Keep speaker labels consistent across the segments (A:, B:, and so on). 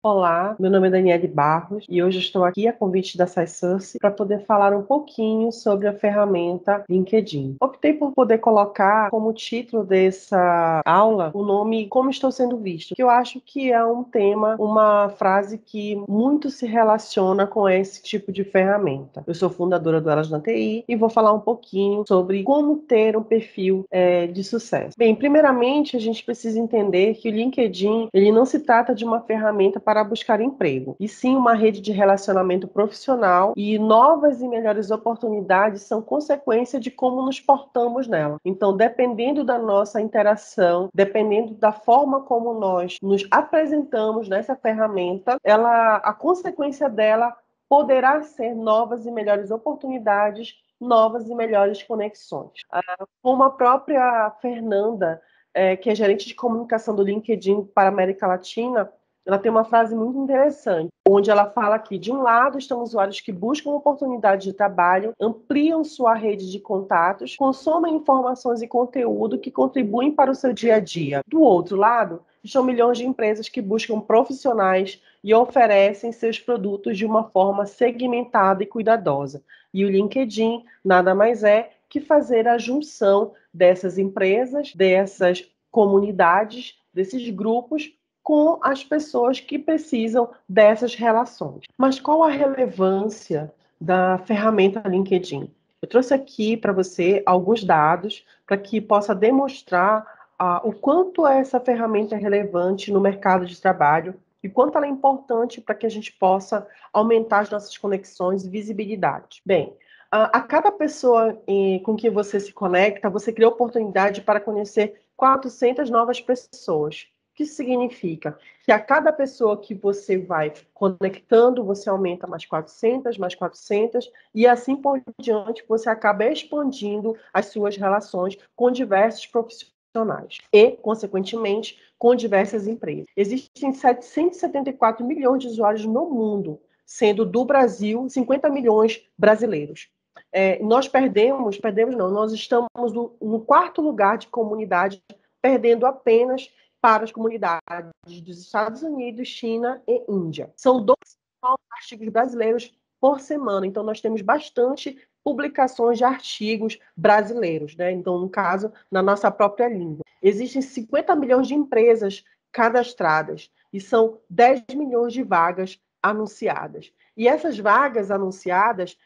A: Olá, meu nome é Daniele Barros e hoje estou aqui a convite da SciSource para poder falar um pouquinho sobre a ferramenta LinkedIn. Optei por poder colocar como título dessa aula o nome Como Estou Sendo Visto, que eu acho que é um tema, uma frase que muito se relaciona com esse tipo de ferramenta. Eu sou fundadora do Elas na TI e vou falar um pouquinho sobre como ter um perfil de sucesso. Bem, primeiramente a gente precisa entender que o LinkedIn ele não se trata de uma ferramenta para buscar emprego, e sim uma rede de relacionamento profissional, e novas e melhores oportunidades são consequência de como nos portamos nela. Então, dependendo da nossa interação, dependendo da forma como nós nos apresentamos nessa ferramenta, a consequência dela poderá ser novas e melhores oportunidades, novas e melhores conexões. Como a própria Fernanda, que é gerente de comunicação do LinkedIn para a América Latina, ela tem uma frase muito interessante, onde ela fala que, de um lado, estão usuários que buscam oportunidades de trabalho, ampliam sua rede de contatos, consomem informações e conteúdo que contribuem para o seu dia a dia. Do outro lado, estão milhões de empresas que buscam profissionais e oferecem seus produtos de uma forma segmentada e cuidadosa. E o LinkedIn nada mais é que fazer a junção dessas empresas, dessas comunidades, desses grupos, com as pessoas que precisam dessas relações. Mas qual a relevância da ferramenta LinkedIn? Eu trouxe aqui para você alguns dados para que possa demonstrar o quanto essa ferramenta é relevante no mercado de trabalho e quanto ela é importante para que a gente possa aumentar as nossas conexões e visibilidade. Bem, a cada pessoa com que você se conecta, você cria oportunidade para conhecer 400 novas pessoas. O que isso significa? Que a cada pessoa que você vai conectando, você aumenta mais 400, e assim por diante, você acaba expandindo as suas relações com diversos profissionais e, consequentemente, com diversas empresas. Existem 774 milhões de usuários no mundo, sendo do Brasil 50 milhões brasileiros. Nós nós estamos no quarto lugar de comunidade, perdendo apenas para as comunidades dos Estados Unidos, China e Índia. São 12 artigos brasileiros por semana, então nós temos bastante publicações de artigos brasileiros, né? Então, no caso, na nossa própria língua. Existem 50 milhões de empresas cadastradas e são 10 milhões de vagas anunciadas. E essas vagas anunciadas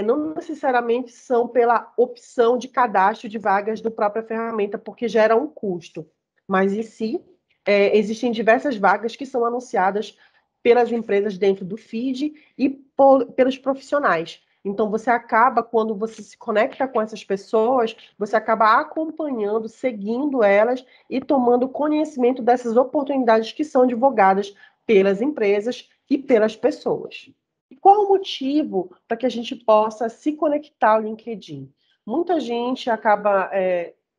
A: não necessariamente são pela opção de cadastro de vagas do própria ferramenta, porque gera um custo. Mas, em si, existem diversas vagas que são anunciadas pelas empresas dentro do feed e pelos profissionais. Então, você acaba, quando você se conecta com essas pessoas, você acaba acompanhando, seguindo elas e tomando conhecimento dessas oportunidades que são divulgadas pelas empresas e pelas pessoas. E qual o motivo para que a gente possa se conectar ao LinkedIn? Muita gente acaba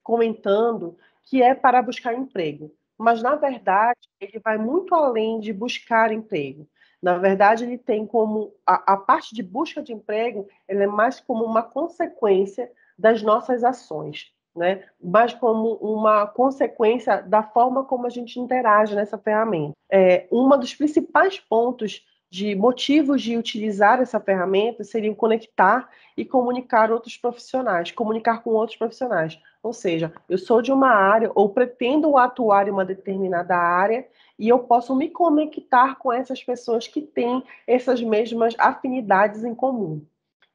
A: comentando que é para buscar emprego, mas, na verdade, ele vai muito além de buscar emprego. Na verdade, ele tem como a parte de busca de emprego, ela é mais como uma consequência das nossas ações, né? Mais como uma consequência da forma como a gente interage nessa ferramenta. Um dos principais pontos de motivos de utilizar essa ferramenta seriam conectar e comunicar outros profissionais, comunicar com outros profissionais. Ou seja, eu sou de uma área ou pretendo atuar em uma determinada área e eu posso me conectar com essas pessoas que têm essas mesmas afinidades em comum.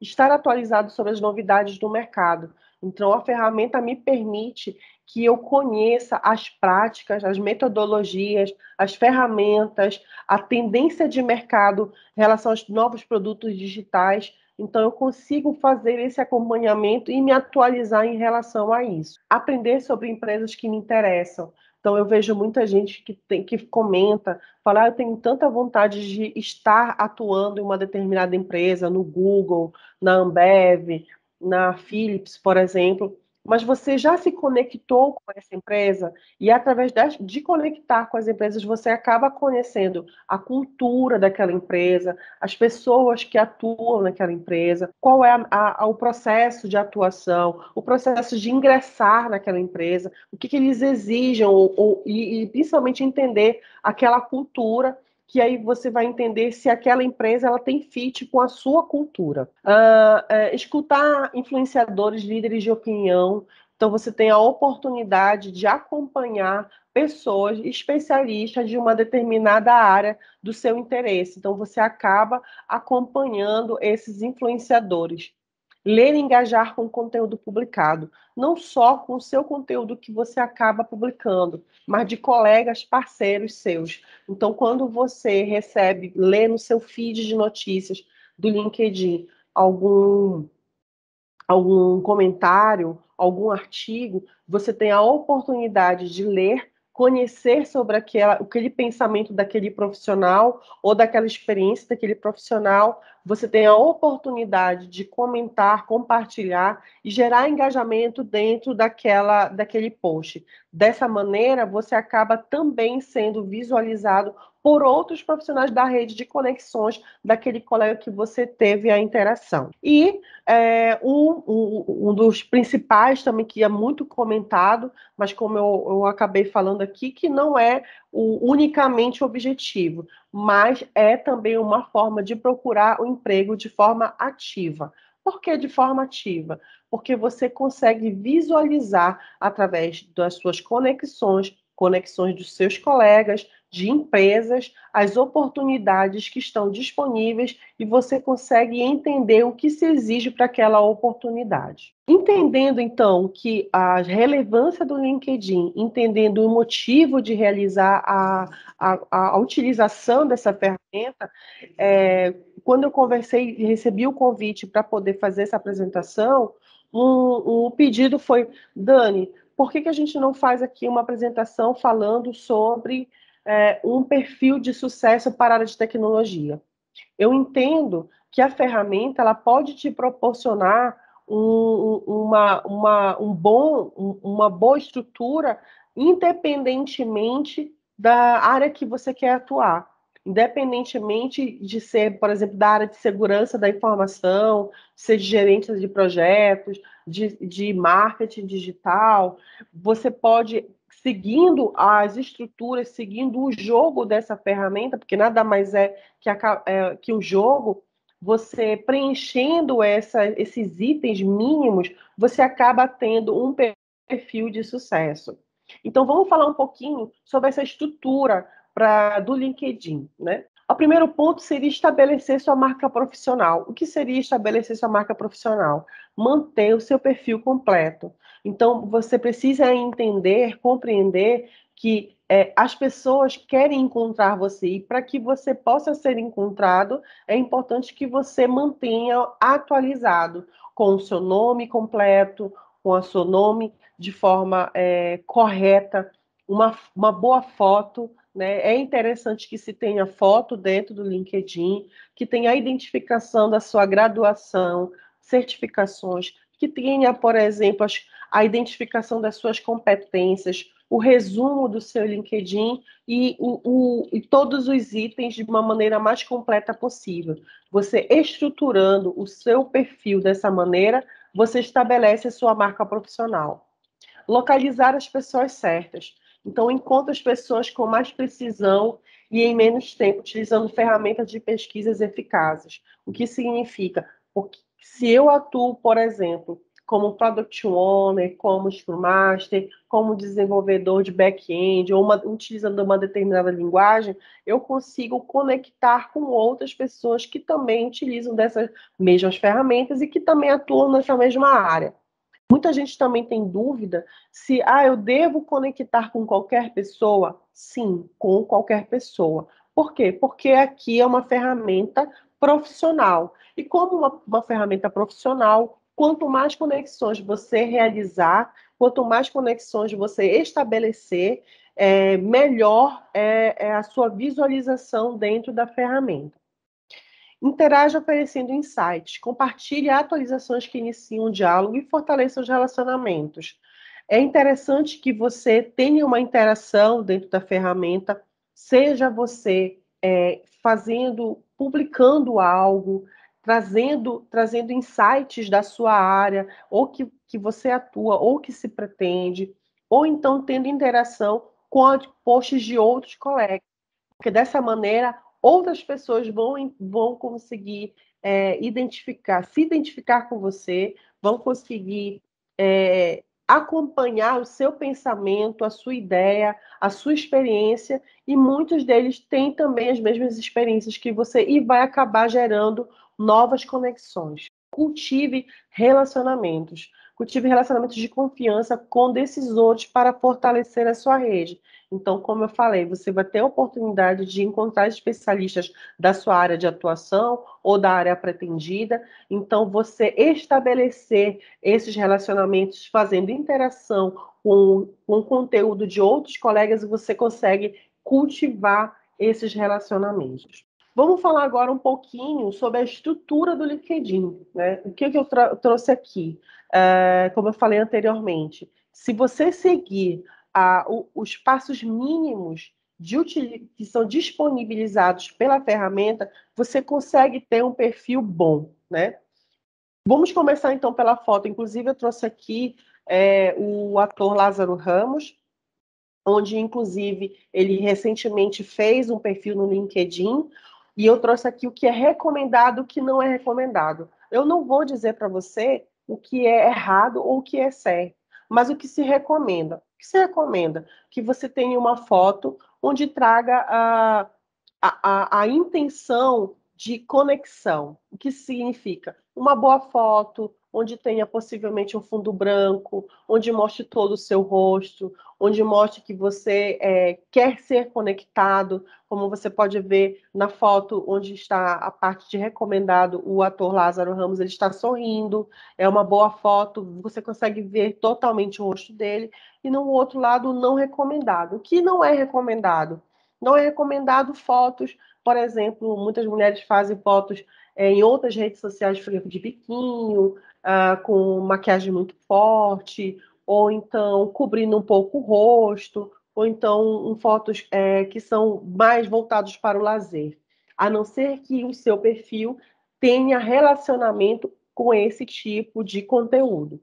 A: Estar atualizado sobre as novidades do mercado. Então, a ferramenta me permite que eu conheça as práticas, as metodologias, as ferramentas, a tendência de mercado em relação aos novos produtos digitais. Então, eu consigo fazer esse acompanhamento e me atualizar em relação a isso. Aprender sobre empresas que me interessam. Então, eu vejo muita gente que comenta, fala, eu tenho tanta vontade de estar atuando em uma determinada empresa, no Google, na Ambev, na Philips, por exemplo, mas você já se conectou com essa empresa e, através de conectar com as empresas, você acaba conhecendo a cultura daquela empresa, as pessoas que atuam naquela empresa, qual é o processo de atuação, o processo de ingressar naquela empresa, o que eles exigem, e principalmente entender aquela cultura que aí você vai entender se aquela empresa ela tem fit com a sua cultura. Escutar influenciadores, líderes de opinião, então você tem a oportunidade de acompanhar pessoas especialistas de uma determinada área do seu interesse. Então você acaba acompanhando esses influenciadores. Ler e engajar com o conteúdo publicado, não só com o seu conteúdo que você acaba publicando, mas de colegas, parceiros seus. Então, quando você recebe, lê no seu feed de notícias do LinkedIn algum comentário, algum artigo, você tem a oportunidade de ler, conhecer sobre aquele pensamento daquele profissional ou daquela experiência daquele profissional, você tem a oportunidade de comentar, compartilhar e gerar engajamento dentro daquele post. Dessa maneira, você acaba também sendo visualizado por outros profissionais da rede de conexões daquele colega que você teve a interação. E um dos principais também, que é muito comentado, mas como eu acabei falando aqui, que não é unicamente o objetivo, mas é também uma forma de procurar o emprego de forma ativa. Por que de forma ativa? Porque você consegue visualizar através das suas conexões dos seus colegas, de empresas, as oportunidades que estão disponíveis e você consegue entender o que se exige para aquela oportunidade. Entendendo, então, que a relevância do LinkedIn, entendendo o motivo de realizar a utilização dessa ferramenta, quando eu conversei e recebi o convite para poder fazer essa apresentação, um pedido foi: Dani, por que a gente não faz aqui uma apresentação falando sobre um perfil de sucesso para a área de tecnologia? Eu entendo que a ferramenta ela pode te proporcionar uma boa estrutura, independentemente da área que você quer atuar. Independentemente de ser, por exemplo, da área de segurança da informação, ser gerente de projetos, de marketing digital, você pode, seguindo as estruturas, seguindo o jogo dessa ferramenta, porque nada mais é que o jogo, você preenchendo esses itens mínimos, você acaba tendo um perfil de sucesso. Então, vamos falar um pouquinho sobre essa estrutura do LinkedIn, né? O primeiro ponto seria estabelecer sua marca profissional. O que seria estabelecer sua marca profissional? Manter o seu perfil completo. Então, você precisa entender, compreender que as pessoas querem encontrar você e para que você possa ser encontrado, é importante que você mantenha atualizado com o seu nome completo, com o seu nome de forma correta, uma boa foto, né? É interessante que se tenha foto dentro do LinkedIn, que tenha a identificação da sua graduação, certificações, que tenha, por exemplo, a identificação das suas competências, o resumo do seu LinkedIn e todos os itens de uma maneira mais completa possível. Você estruturando o seu perfil dessa maneira, você estabelece a sua marca profissional. Localizar as pessoas certas. Então, encontre as pessoas com mais precisão e em menos tempo, utilizando ferramentas de pesquisas eficazes. O que significa? Porque se eu atuo, por exemplo, como Product Owner, como Scrum Master, como desenvolvedor de back-end, ou utilizando uma determinada linguagem, eu consigo conectar com outras pessoas que também utilizam dessas mesmas ferramentas e que também atuam nessa mesma área. Muita gente também tem dúvida se eu devo conectar com qualquer pessoa. Sim, com qualquer pessoa. Por quê? Porque aqui é uma ferramenta profissional. E como uma ferramenta profissional, quanto mais conexões você realizar, quanto mais conexões você estabelecer, melhor é a sua visualização dentro da ferramenta. Interaja oferecendo insights, compartilhe atualizações que iniciam o diálogo e fortaleça os relacionamentos. É interessante que você tenha uma interação dentro da ferramenta, seja você publicando algo, trazendo insights da sua área, ou que você atua, ou que se pretende, ou então tendo interação com posts de outros colegas. Porque dessa maneira, outras pessoas vão conseguir se identificar com você, vão conseguir acompanhar o seu pensamento, a sua ideia, a sua experiência, e muitos deles têm também as mesmas experiências que você, e vai acabar gerando novas conexões. Cultive relacionamentos de confiança com decisores para fortalecer a sua rede. Então, como eu falei, você vai ter a oportunidade de encontrar especialistas da sua área de atuação ou da área pretendida. Então, você estabelecer esses relacionamentos fazendo interação com o conteúdo de outros colegas, você consegue cultivar esses relacionamentos. Vamos falar agora um pouquinho sobre a estrutura do LinkedIn, né? O que eu trouxe aqui? Como eu falei anteriormente, se você seguir os passos mínimos que são disponibilizados pela ferramenta, você consegue ter um perfil bom, né? Vamos começar então pela foto. Inclusive, eu trouxe aqui o ator Lázaro Ramos, onde, inclusive, ele recentemente fez um perfil no LinkedIn, e eu trouxe aqui o que é recomendado e o que não é recomendado. Eu não vou dizer para você o que é errado ou o que é certo, mas o que se recomenda. O que se recomenda? Que você tenha uma foto onde traga a intenção de conexão. O que significa? Uma boa foto, onde tenha possivelmente um fundo branco, onde mostre todo o seu rosto, onde mostre que você quer ser conectado, como você pode ver na foto onde está a parte de recomendado, o ator Lázaro Ramos, ele está sorrindo, é uma boa foto, você consegue ver totalmente o rosto dele, e no outro lado, não recomendado. O que não é recomendado? Não é recomendado fotos, por exemplo, muitas mulheres fazem fotos em outras redes sociais, por exemplo, de biquinho, com maquiagem muito forte, ou então cobrindo um pouco o rosto, ou então fotos que são mais voltados para o lazer. A não ser que o seu perfil tenha relacionamento com esse tipo de conteúdo.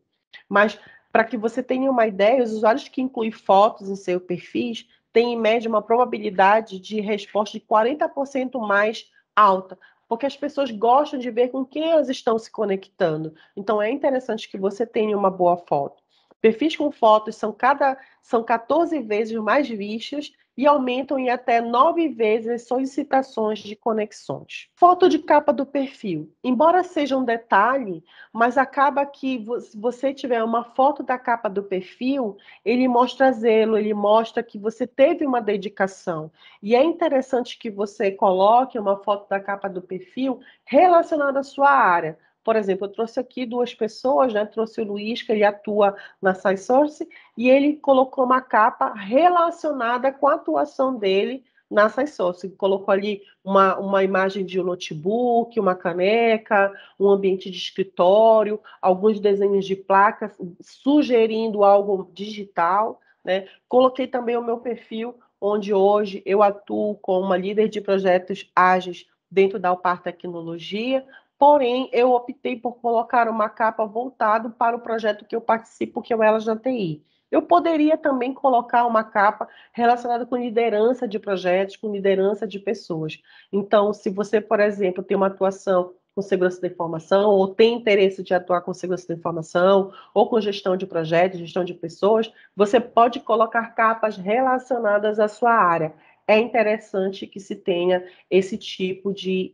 A: Mas, para que você tenha uma ideia, os usuários que incluem fotos em seu perfis têm, em média, uma probabilidade de resposta de 40% mais alta, porque as pessoas gostam de ver com quem elas estão se conectando. Então, é interessante que você tenha uma boa foto. Perfis com fotos são 14 vezes mais vistos e aumentam em até 9 vezes as solicitações de conexões. Foto de capa do perfil. Embora seja um detalhe, mas acaba que se você tiver uma foto da capa do perfil, ele mostra zelo, ele mostra que você teve uma dedicação. E é interessante que você coloque uma foto da capa do perfil relacionada à sua área. Por exemplo, eu trouxe aqui duas pessoas, né? Trouxe o Luiz, que ele atua na SciSource, e ele colocou uma capa relacionada com a atuação dele na SciSource. Ele colocou ali uma imagem de um notebook, uma caneca, um ambiente de escritório, alguns desenhos de placas, sugerindo algo digital, né? Coloquei também o meu perfil, onde hoje eu atuo como uma líder de projetos ágeis dentro da Alpar Tecnologia, porém, eu optei por colocar uma capa voltada para o projeto que eu participo, que é o Elas da TI. Eu poderia também colocar uma capa relacionada com liderança de projetos, com liderança de pessoas. Então, se você, por exemplo, tem uma atuação com segurança da informação, ou tem interesse de atuar com segurança da informação, ou com gestão de projetos, gestão de pessoas, você pode colocar capas relacionadas à sua área. É interessante que se tenha esse tipo de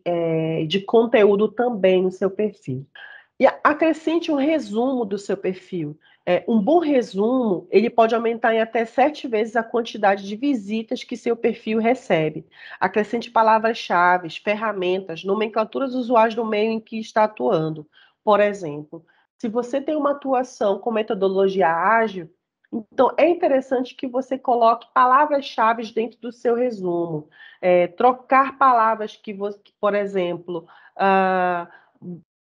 A: conteúdo também no seu perfil. E acrescente um resumo do seu perfil. Um bom resumo, ele pode aumentar em até 7 vezes a quantidade de visitas que seu perfil recebe. Acrescente palavras-chave, ferramentas, nomenclaturas usuais do meio em que está atuando. Por exemplo, se você tem uma atuação com metodologia ágil, então é interessante que você coloque palavras-chave dentro do seu resumo. Trocar palavras que você, por exemplo,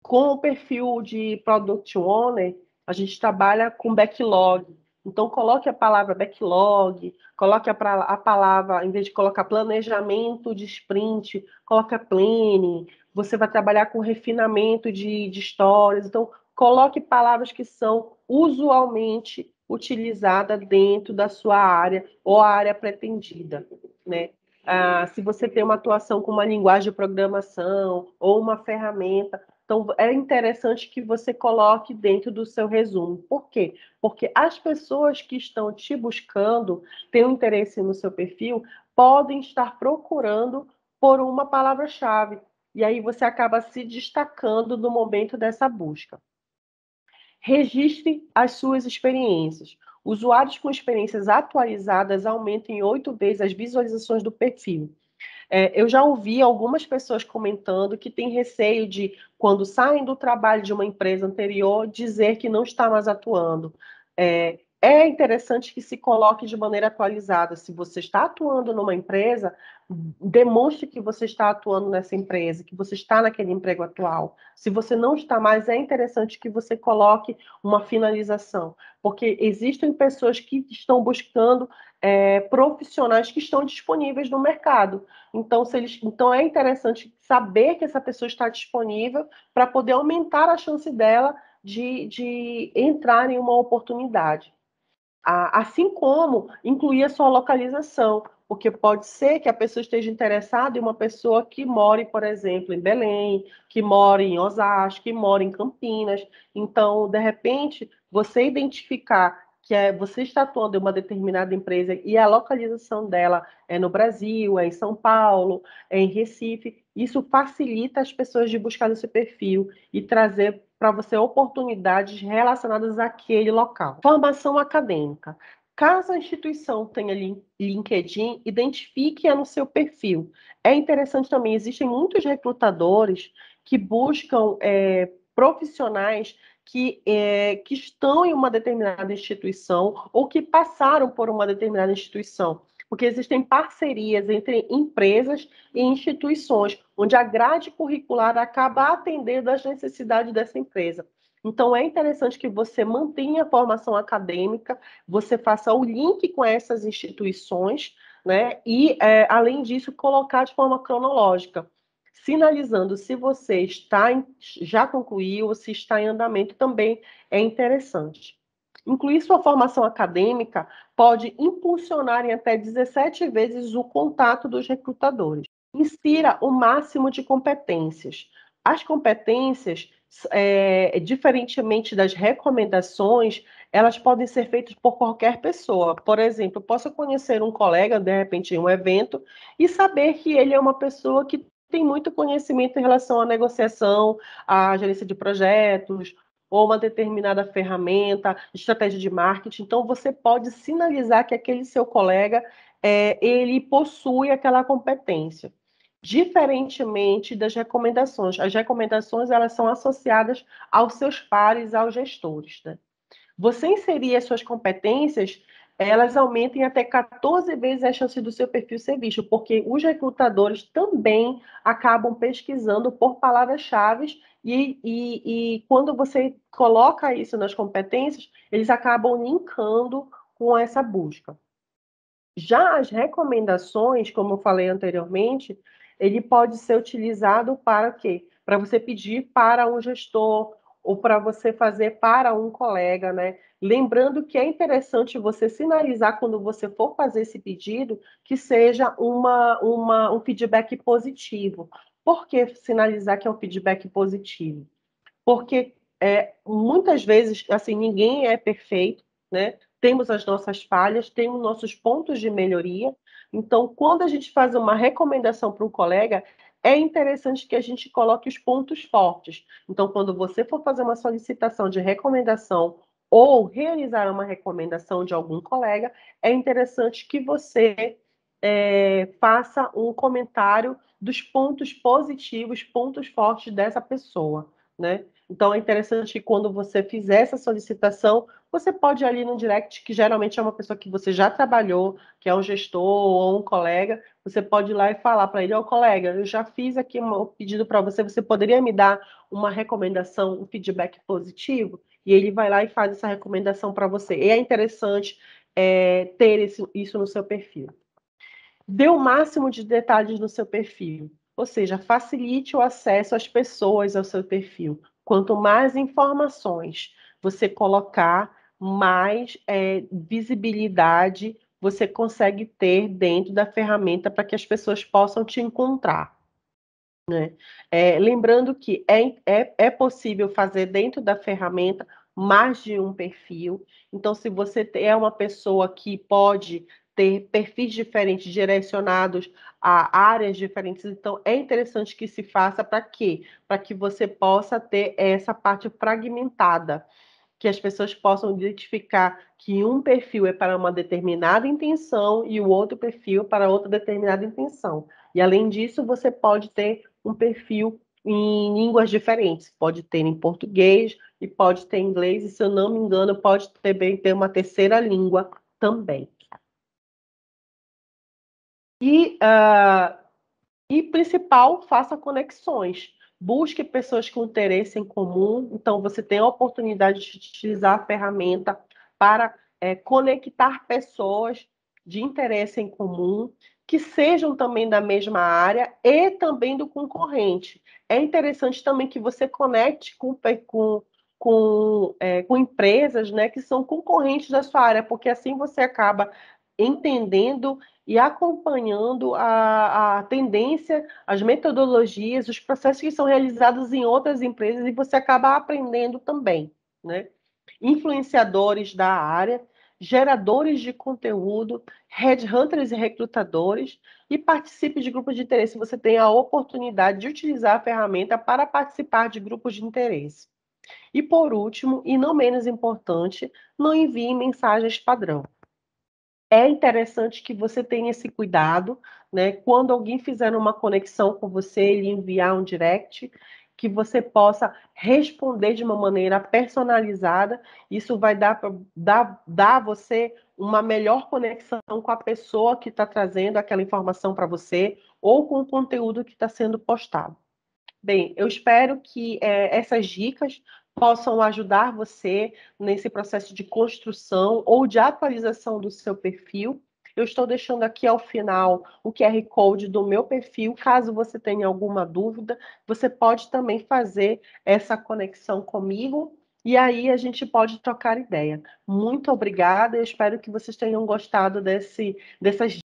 A: com o perfil de Product Owner, a gente trabalha com backlog. Então, coloque a palavra backlog, coloque a palavra, em vez de colocar planejamento de sprint, coloque planning. Você vai trabalhar com refinamento de histórias. Então, coloque palavras que são usualmente utilizadas dentro da sua área ou a área pretendida, né? se você tem uma atuação com uma linguagem de programação ou uma ferramenta. Então, é interessante que você coloque dentro do seu resumo. Por quê? Porque as pessoas que estão te buscando, têm um interesse no seu perfil, podem estar procurando por uma palavra-chave. E aí você acaba se destacando no momento dessa busca. Registre as suas experiências. Usuários com experiências atualizadas aumentam em 8 vezes as visualizações do perfil. Eu já ouvi algumas pessoas comentando que têm receio de, quando saem do trabalho de uma empresa anterior, dizer que não está mais atuando. É interessante que se coloque de maneira atualizada. Se você está atuando numa empresa, demonstre que você está atuando nessa empresa, que você está naquele emprego atual. Se você não está mais, é interessante que você coloque uma finalização, porque existem pessoas que estão buscando profissionais que estão disponíveis no mercado. Então é interessante saber que essa pessoa está disponível para poder aumentar a chance dela de entrar em uma oportunidade. Assim como incluir a sua localização, porque pode ser que a pessoa esteja interessada em uma pessoa que more, por exemplo, em Belém, que more em Osasco, que more em Campinas. Então, de repente, você identificar que você está atuando em uma determinada empresa e a localização dela é no Brasil, é em São Paulo, é em Recife, isso facilita as pessoas de buscar no seu perfil e trazer para você oportunidades relacionadas àquele local. Formação acadêmica. Caso a instituição tenha LinkedIn, identifique-a no seu perfil. É interessante também, existem muitos recrutadores que buscam profissionais que estão em uma determinada instituição ou que passaram por uma determinada instituição, porque existem parcerias entre empresas e instituições, onde a grade curricular acaba atendendo às necessidades dessa empresa. Então, é interessante que você mantenha a formação acadêmica, você faça o link com essas instituições, né? E, além disso, colocar de forma cronológica, sinalizando se você já concluiu ou se está em andamento, também é interessante. Incluir sua formação acadêmica pode impulsionar em até 17 vezes o contato dos recrutadores. Insira o máximo de competências. As competências, diferentemente das recomendações, elas podem ser feitas por qualquer pessoa. Por exemplo, eu posso conhecer um colega, de repente, em um evento, e saber que ele é uma pessoa que tem muito conhecimento em relação à negociação, à gerência de projetos, ou uma determinada ferramenta, estratégia de marketing. Então, você pode sinalizar que aquele seu colega, ele possui aquela competência. Diferentemente das recomendações. As recomendações, elas são associadas aos seus pares, aos gestores, né? Você inserir as suas competências, elas aumentem até 14 vezes a chance do seu perfil ser visto, porque os recrutadores também acabam pesquisando por palavras-chave e quando você coloca isso nas competências, eles acabam linkando com essa busca. Já as recomendações, como eu falei anteriormente, ele pode ser utilizado para quê? Para você pedir para um gestor ou para você fazer para um colega, né? Lembrando que é interessante você sinalizar quando você for fazer esse pedido que seja um feedback positivo. Por que sinalizar que é um feedback positivo? Porque muitas vezes, assim, ninguém é perfeito, né? Temos as nossas falhas, temos nossos pontos de melhoria. Então, quando a gente faz uma recomendação para um colega, é interessante que a gente coloque os pontos fortes. Então, quando você for fazer uma solicitação de recomendação ou realizar uma recomendação de algum colega, é interessante que você faça um comentário dos pontos positivos, pontos fortes dessa pessoa, né? Então, é interessante que quando você fizer essa solicitação, você pode ir ali no direct, que geralmente é uma pessoa que você já trabalhou, que é um gestor ou um colega, você pode ir lá e falar para ele: ó, colega, eu já fiz aqui um pedido para você, você poderia me dar uma recomendação, um feedback positivo? E ele vai lá e faz essa recomendação para você. E é interessante ter isso no seu perfil. Dê o máximo de detalhes no seu perfil, ou seja, facilite o acesso às pessoas ao seu perfil. Quanto mais informações você colocar, mais visibilidade você consegue ter dentro da ferramenta para que as pessoas possam te encontrar, né? Lembrando que é possível fazer dentro da ferramenta mais de um perfil. Então, se você é uma pessoa que pode ter perfis diferentes direcionados a áreas diferentes, então é interessante que se faça para quê? Para que você possa ter essa parte fragmentada, que as pessoas possam identificar que um perfil é para uma determinada intenção e o outro perfil para outra determinada intenção. E além disso, você pode ter um perfil em línguas diferentes. Pode ter em português e pode ter em inglês, e se eu não me engano, pode também ter uma terceira língua também. E principal, faça conexões. Busque pessoas com interesse em comum. Então, você tem a oportunidade de utilizar a ferramenta para conectar pessoas de interesse em comum, que sejam também da mesma área e também do concorrente. É interessante também que você conecte com empresas, né, que são concorrentes da sua área, porque assim você acaba entendendo e acompanhando a tendência, as metodologias, os processos que são realizados em outras empresas e você acaba aprendendo também, né? Influenciadores da área, geradores de conteúdo, headhunters e recrutadores, e participe de grupos de interesse. Você tem a oportunidade de utilizar a ferramenta para participar de grupos de interesse. E por último, e não menos importante, não envie mensagens padrão. É interessante que você tenha esse cuidado, né? Quando alguém fizer uma conexão com você, ele enviar um direct, que você possa responder de uma maneira personalizada. Isso vai dar a você uma melhor conexão com a pessoa que está trazendo aquela informação para você ou com o conteúdo que está sendo postado. Bem, eu espero que essas dicas possam ajudar você nesse processo de construção ou de atualização do seu perfil. Eu estou deixando aqui ao final o QR Code do meu perfil. Caso você tenha alguma dúvida, você pode também fazer essa conexão comigo e aí a gente pode trocar ideia. Muito obrigada, eu espero que vocês tenham gostado dessas